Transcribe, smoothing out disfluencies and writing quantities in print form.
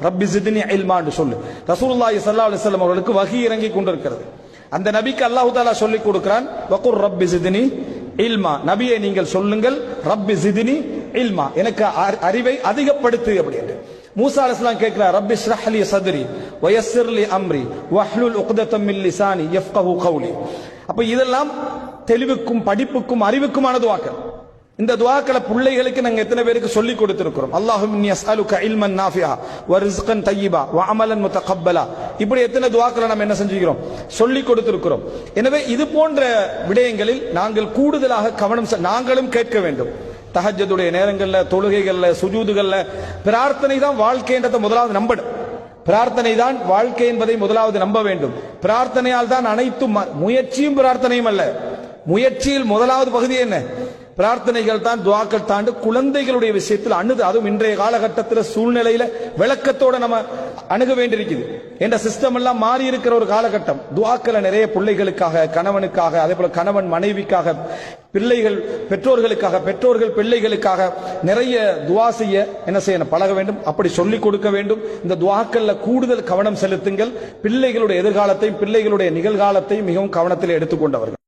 ரப்பி ஜித்னி இல்மா என்று சொல்லு. ரசூலுல்லாஹி ஸல்லல்லாஹு அலைஹி வஸல்லம் அவர்களுக்கு வஹி இறங்கி கொண்டிருக்கிறது. அந்த நபிக்கு அல்லாஹ் தஆலா சொல்லிக் கொடுக்கிறான், வகுர் ரப்பி ஜித்னி இல்மா, நபியை நீங்கள் சொல்லுங்கள் ரப்பி ஜித்னி இல்மா, எனக்கு அறிவை அதிகப்படுத்து அப்படின்னு. மூசா அலைஹிஸ்ஸலாம் கேட்கிறார், ரப்பி ஷ்ரஹ் லி சத்ரி வ யஸ்ஸிர் லி அம்ரி வஹ்லுல் உக்தத்தம் மின் லிசானி யஃப்கஹு கௌலி. அப்ப இதெல்லாம் தெளிவுக்கும் படிப்புக்கும் அறிவுக்குமான துஆக்கள். இந்த துஆக்களை பிள்ளைகளுக்கு நாங்க எத்தனை பேருக்கு சொல்லி கொடுத்திருக்கிறோம்? அல்லாஹும்ம இன்னி அஸ்அலுக இல்மன் நாஃபிஆ வ ரிஸ்கன் தய்யிபா வ அமலன் முத்தகப்பலா. இப்படி எத்தனை துஆக்களை நம்ம என்ன செஞ்சிருக்கிறோம்? சொல்லி கொடுத்திருக்கிறோம். எனவே இது போன்ற விடயங்களில் நாங்கள் கூடுதலாக கவனம் நாங்களும் கேட்க வேண்டும். தஹஜ்ஜுடைய நேரங்கள்ல, தொழுகைகள்ல, சுஜூதுகள்ல பிரார்த்தனை தான் வாழ்க்கைன்றதை முதலாவது நம்பணும். பிரார்த்தனை தான் வாழ்க்கை என்பதை முதலாவது நம்ப வேண்டும். பிரார்த்தனையால் தான் அனைத்தும், முயற்சியும் பிரார்த்தனையும் அல்ல. முயற்சியில் முதலாவது பகுதி என்ன? பிரார்த்தனைகள் தான், துஆக்கள் தாண்டு குழந்தைகளுடைய விஷயத்தில் அதுவும் இன்றைய காலகட்டத்தில் சூழ்நிலையில விளக்கத்தோட நம்ம அணுக வேண்டியிருக்குது. என்ற சிஸ்டம் எல்லாம் மாறி இருக்கிற ஒரு காலகட்டம். துஆக்களை நிறைய பிள்ளைகளுக்காக, கணவனுக்காக, அதே போல கணவன் மனைவிக்காக, பிள்ளைகள் பெற்றோர்களுக்காக, பெற்றோர்கள் பிள்ளைகளுக்காக நிறைய துஆ செய்ய என்ன செய்யணும்? பழக வேண்டும். அப்படி சொல்லிக் கொடுக்க வேண்டும். இந்த துஆக்கள்ல கூடுதல் கவனம் செலுத்துங்கள். பிள்ளைகளுடைய எதிர்காலத்தையும் பிள்ளைகளுடைய நிகழ்காலத்தையும் மிகவும் கவனத்தில் எடுத்துக்கொண்டவர்கள்.